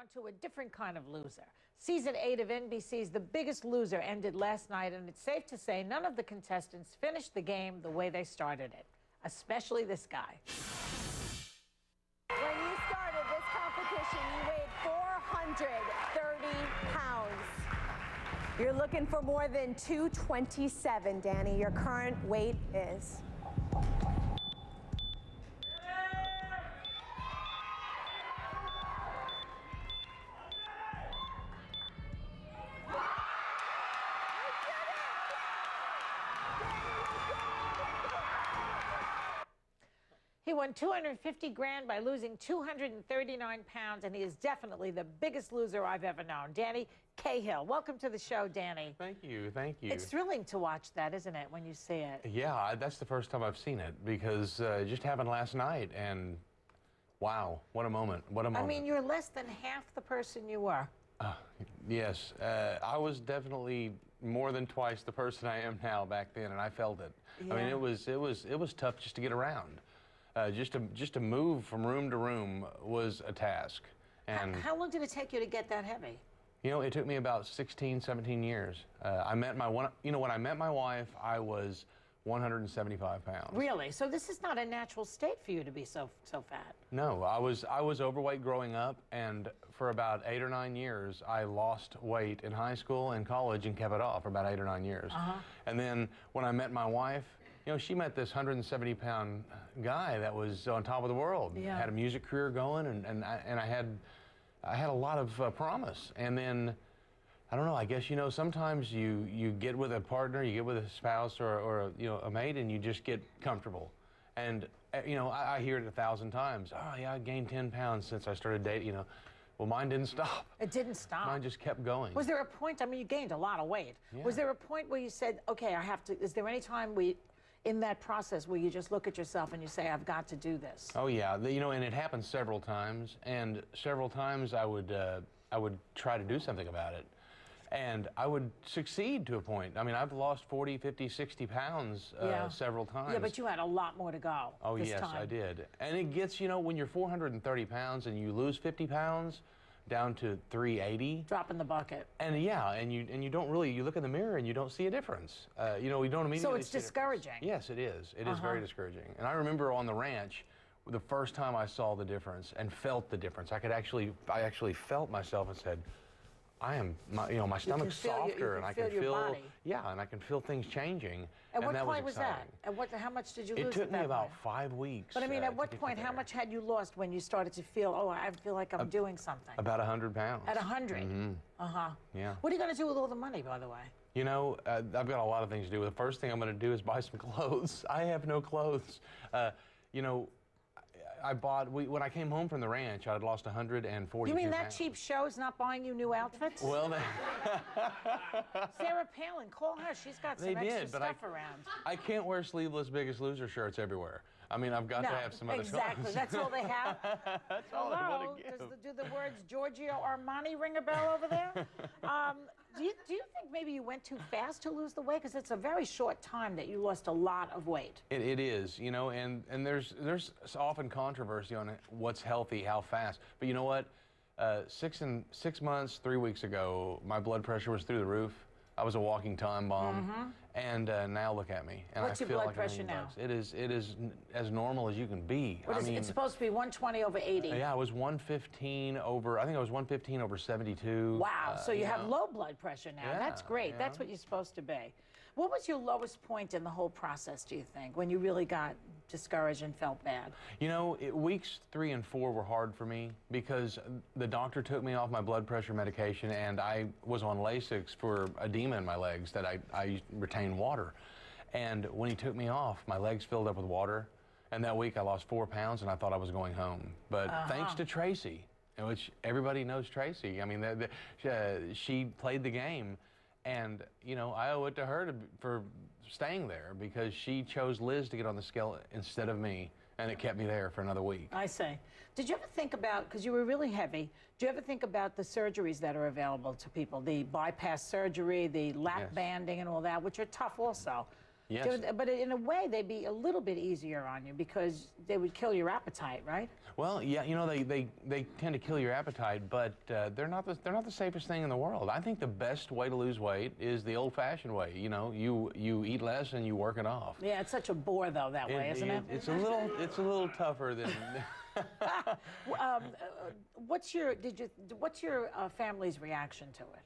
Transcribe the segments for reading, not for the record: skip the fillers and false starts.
on to a different kind of loser. Season 8 of NBC's The Biggest Loser ended last night, and it's safe to say none of the contestants finished the game the way they started it, especially this guy. When you started this competition, you weighed 430 pounds. You're looking for more than 227, Dannny. Your current weight is? He won $250 grand by losing 239 pounds, and he is definitely the biggest loser I've ever known. Dannny Cahill, welcome to the show, Dannny. Thank you, thank you. It's thrilling to watch that, isn't it, when you see it? Yeah, that's the first time I've seen it, because it just happened last night, and wow, what a moment, what a moment. I mean, you're less than half the person you were. Yes, I was definitely more than twice the person I am now back then, and I felt it. Yeah. I mean, it was tough just to get around. Just to move from room to room was a task. And How long did it take you to get that heavy? You know, it took me about 16, 17 years. When I met my wife, I was 175 pounds. Really? So this is not a natural state for you to be so fat. No, I was overweight growing up, and for about 8 or 9 years, I lost weight in high school and college and kept it off for about 8 or 9 years. And then when I met my wife, you know, she met this 170-pound guy that was on top of the world. Yeah. Had a music career going, and I had a lot of promise. And then, I don't know, I guess, you know, sometimes you get with a partner, you get with a spouse or you know, a mate, and you just get comfortable. And, you know, I hear it 1,000 times. Oh, yeah, I gained 10 pounds since I started dating, you know. Well, mine didn't stop. It didn't stop. Mine just kept going. Was there a point, I mean, you gained a lot of weight. Yeah. Was there a point where you said, okay, I have to, is there any time in that process where you just look at yourself and you say, I've got to do this? Oh yeah, you know, and it happened several times, and several times I would try to do something about it, and I would succeed to a point. I mean, I've lost 40, 50, 60 pounds several times. Yeah, but you had a lot more to go. Oh yes, time. I did. And it gets, you know, when you're 430 pounds and you lose 50 pounds down to 380. Drop in the bucket. And yeah, and you don't really, you look in the mirror and you don't see a difference. You know, you don't immediately So it's see a discouraging. Yes, it is. It is very discouraging. And I remember on the ranch, the first time I saw the difference and felt the difference, I actually felt myself and said, my stomach's softer, and I can feel, yeah, and I can feel things changing. At what that point was was that? exciting. How much did you lose? It took at me that about point? 5 weeks. But I mean, at what to point, get how there. much had you lost when you started to feel, oh, I feel like I'm doing something? About 100 pounds. At 100? Mm-hmm. Yeah. What are you going to do with all the money, by the way? You know, I've got a lot of things to do. The first thing I'm going to do is buy some clothes. I have no clothes. You know, I bought, when I came home from the ranch, I had lost 140 You mean that pounds. cheap show's not buying you new outfits? Well, Sarah Palin, call her. She's got some extra stuff around. I can't wear sleeveless Biggest Loser shirts everywhere. I mean, I've got to have some other exactly. clothes. That's all they have? That's all I want to give. Do the words Giorgio Armani ring a bell over there? Do you think maybe you went too fast to lose the weight? Because it's a very short time that you lost a lot of weight. It is, you know, and there's often controversy on what's healthy, how fast. But you know what? 6 months, 3 weeks ago, my blood pressure was through the roof. I was a walking time bomb, and now look at me. And What's I your feel blood like pressure now? it is as normal as you can be. It's supposed to be 120 over 80. Yeah, I was 115 over. I think I was 115 over 72. Wow. So you have low blood pressure now. Yeah, That's great. yeah. That's what you're supposed to be. What was your lowest point in the whole process, do you think, when you really got discouraged and felt bad? You know, weeks 3 and 4 were hard for me because the doctor took me off my blood pressure medication, and I was on Lasix for edema in my legs that I retain water. And when he took me off, my legs filled up with water. And that week I lost 4 pounds, and I thought I was going home. But thanks to Tracy, which everybody knows Tracy. I mean, she played the game. And, you know, I owe it to her for staying there, because she chose Liz to get on the scale instead of me, and it kept me there for another week. I see. Did you ever think about, because you were really heavy, do you ever think about the surgeries that are available to people? The bypass surgery, the lap banding and all that, which are tough also. Yes. But in a way, they'd be a little bit easier on you because they would kill your appetite, right? Well, yeah, you know, they tend to kill your appetite, but they're not the safest thing in the world. I think the best way to lose weight is the old-fashioned way. You know, you eat less and you work it off. Yeah, it's such a bore though that way, isn't it? It's a little tougher than. What's your family's reaction to it?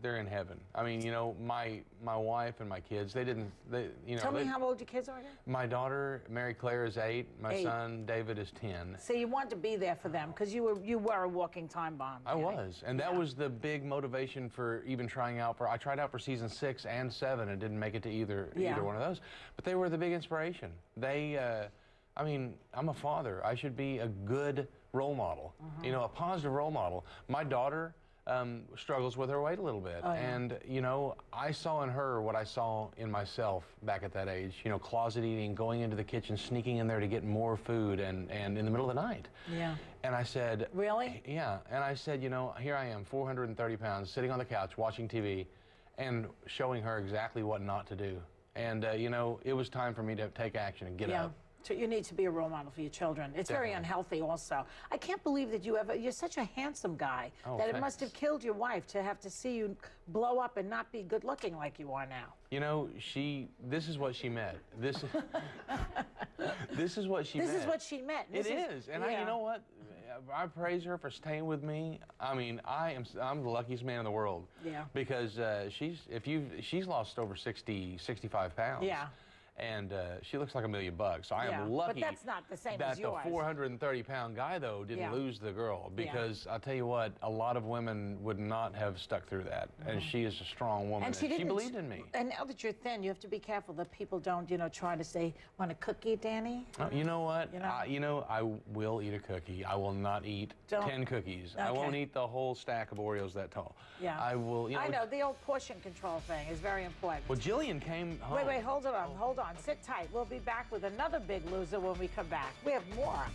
They're in heaven. I mean, you know, my wife and my kids, you know. Tell me how old your kids are again? My daughter, Mary Claire, is 8. My son, David, is 10. So you want to be there for them because you were a walking time bomb. I was, and that was the big motivation for even trying out for. I tried out for season 6 and 7 and didn't make it to either one of those. But they were the big inspiration. I mean, I'm a father. I should be a good role model. You know, a positive role model. My daughter struggles with her weight a little bit. Oh, yeah. And, you know, I saw in her what I saw in myself back at that age. You know, closet eating, going into the kitchen, sneaking in there to get more food, and in the middle of the night. Yeah. And I said... Really? Yeah. And I said, you know, here I am, 430 pounds, sitting on the couch watching TV and showing her exactly what not to do. And, you know, it was time for me to take action and get up. So you need to be a role model for your children. It's Definitely. very unhealthy also. I can't believe that you're such a handsome guy that it must have killed your wife to have to see you blow up and not be good looking like you are now. You know, this is what she meant. This is what she meant. This is what she meant. It is. And you know what? I praise her for staying with me. I mean, I'm the luckiest man in the world. Yeah. Because she's lost over 65 pounds. Yeah. And she looks like $1 million. So I am lucky. But that's not the same that as yours. the 430-pound guy, though, didn't lose the girl. Because I'll tell you what, a lot of women would not have stuck through that. And she is a strong woman. And she believed in me. And now that you're thin, you have to be careful that people don't, you know, try to say, want a cookie, Dannny? You know what? I will eat a cookie. I will not eat 10 cookies. Okay. I won't eat the whole stack of Oreos that tall. Yeah. I will. You know, I know, the old portion control thing is very important. Well, Jillian came home. Wait, hold on, hold on. Sit tight. We'll be back with another big loser when we come back. We have more.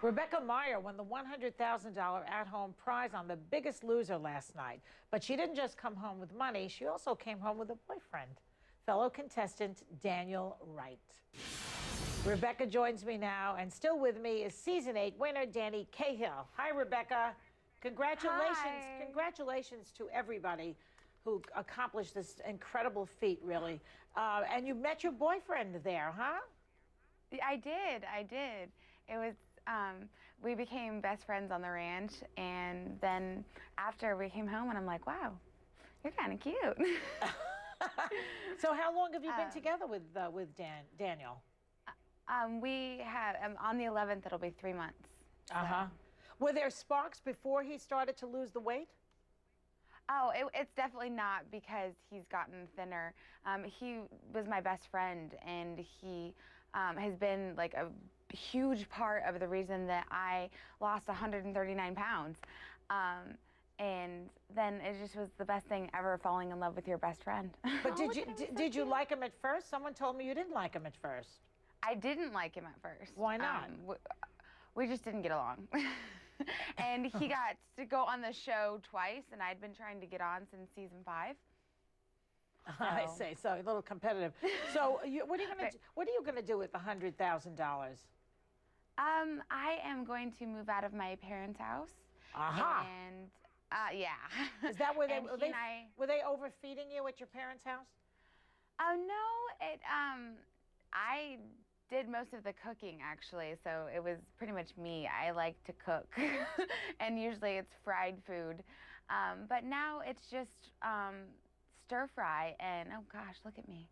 Rebecca Meyer won the $100,000 at-home prize on The Biggest Loser last night. But she didn't just come home with money, she also came home with a boyfriend, fellow contestant Daniel Wright. Rebecca joins me now, and still with me is Season 8 winner Dannny Cahill. Hi, Rebecca. Congratulations. Hi. Congratulations to everybody who accomplished this incredible feat, really. And you met your boyfriend there, huh? I did. It was... we became best friends on the ranch, and then after we came home, and I'm like, wow, you're kind of cute. So how long have you been together with Daniel? We have, on the 11th, it'll be 3 months. So. Were there sparks before he started to lose the weight? Oh, it's definitely not because he's gotten thinner. He was my best friend, and he has been like a huge part of the reason that I lost 139 pounds. And then it just was the best thing ever, falling in love with your best friend. But did you like him at first? Someone told me you didn't like him at first. I didn't like him at first. Why not? We just didn't get along. And he got to go on the show twice, and I'd been trying to get on since season 5. So. I see. So a little competitive. So what are you gonna do with the $100,000? I am going to move out of my parents' house. And yeah. Is that where were they overfeeding you at your parents' house? Oh no, I did most of the cooking actually, so it was pretty much me. I like to cook, and usually it's fried food. But now it's just stir fry, and oh gosh, look at me.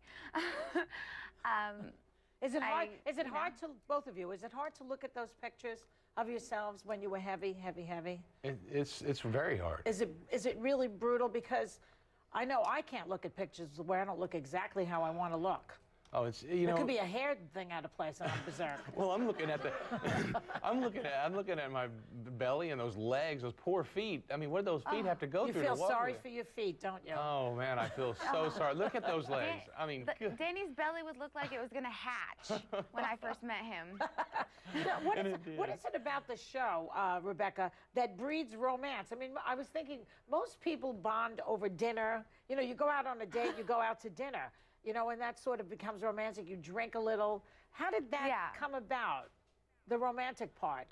Is it hard? Is it you know. hard to both of you? Is it hard to look at those pictures of yourselves when you were heavy, heavy, heavy? It's very hard. Is it really brutal? Because I know I can't look at pictures where I don't look exactly how I want to look. Oh, it's There could be a hair thing out of place and I'm berserk. Well, I'm looking at the, I'm looking at my belly and those legs, those poor feet. I mean, what do those feet have to go You through? feel to walk sorry with? for your feet, don't you? Oh man, I feel so sorry. Look at those legs. I mean, good. Danny's belly would look like it was gonna hatch when I first met him. You know, what is it about the show, Rebecca, that breeds romance? I mean, I was thinking most people bond over dinner. You know, you go out on a date, you go out to dinner. You know, and that sort of becomes romantic. You drink a little. How did that come about, the romantic part?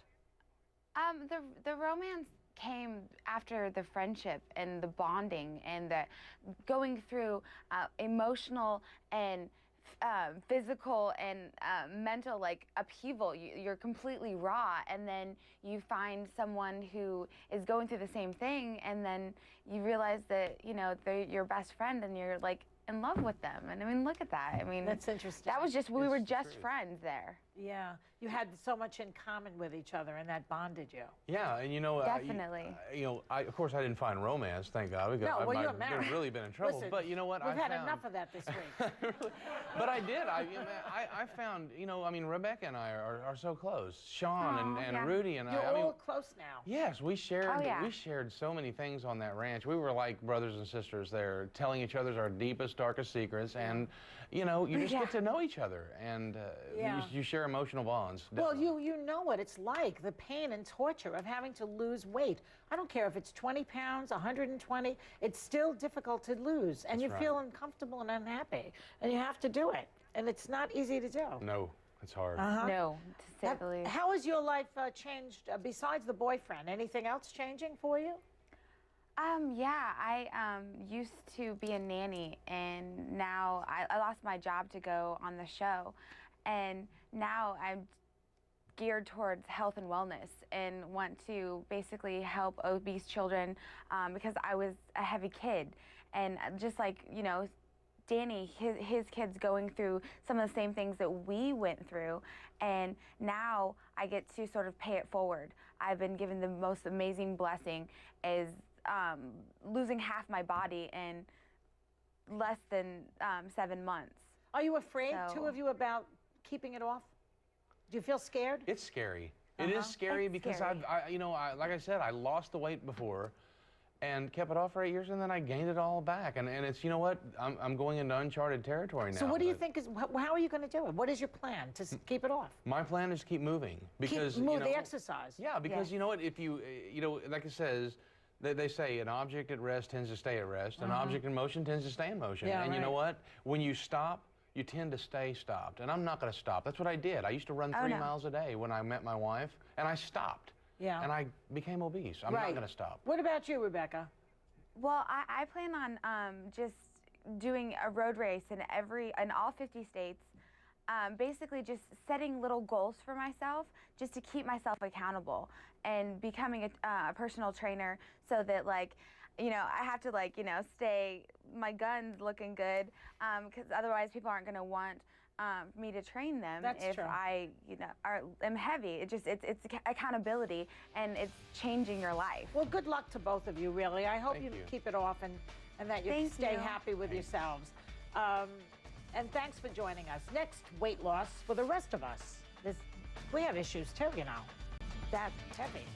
The romance came after the friendship and the bonding and the going through emotional and physical and mental upheaval. You're completely raw, and then you find someone who is going through the same thing, and then you realize that they're your best friend, and you're like in love with them. And I mean, look at that. I mean, that's interesting. That was just we were just friends there. Yeah, you had so much in common with each other, and that bonded you. Yeah, and definitely. Of course, I didn't find romance, thank God. No, well, you're I've married. really been in trouble. Listen, but you know what? We've had enough of that this week. But I did. I found, I mean, Rebecca and I are so close. Sean and Rudy and You're I mean, all close now. Yes, we shared so many things on that ranch. We were like brothers and sisters there, telling each other our deepest, darkest secrets, and you just get to know each other, and you share emotional bonds. Definitely. Well, you know what it's like, the pain and torture of having to lose weight. I don't care if it's 20 pounds, 120, it's still difficult to lose, and you feel uncomfortable and unhappy, and you have to do it, and it's not easy to do. No, it's hard. No, to say the least. How has your life changed besides the boyfriend? Anything else changing for you? Yeah, I used to be a nanny, and now I lost my job to go on the show, and now I'm geared towards health and wellness and want to basically help obese children because I was a heavy kid, and just like Dannny, his kids going through some of the same things that we went through, and now I get to sort of pay it forward. I've been given the most amazing blessing is losing half my body in less than 7 months. Are you afraid, two of you, about keeping it off? Do you feel scared? It's scary. It is scary because like I said, I lost the weight before and kept it off for 8 years, and then I gained it all back. And it's, you know what, I'm going into uncharted territory now. So what do you think how are you going to do it? What is your plan to keep it off? My plan is to keep moving. Because, the exercise. Yeah, because you know what, if you like it says, they say an object at rest tends to stay at rest, an object in motion tends to stay in motion. Yeah, and you know what, when you stop, you tend to stay stopped. And I'm not going to stop. That's what I did. I used to run 3 miles a day when I met my wife, and I stopped. Yeah. And I became obese. I'm not going to stop. What about you, Rebecca? Well, I plan on just doing a road race in all 50 states, basically just setting little goals for myself just to keep myself accountable and becoming a personal trainer so that I have to stay my guns looking good because otherwise people aren't going to want me to train them. That's if true. I am heavy. It's accountability, and it's changing your life. Well, good luck to both of you, really. I hope you keep it off and that you stay happy with yourselves. And thanks for joining us. Next, weight loss for the rest of us. We have issues too, That's heavy.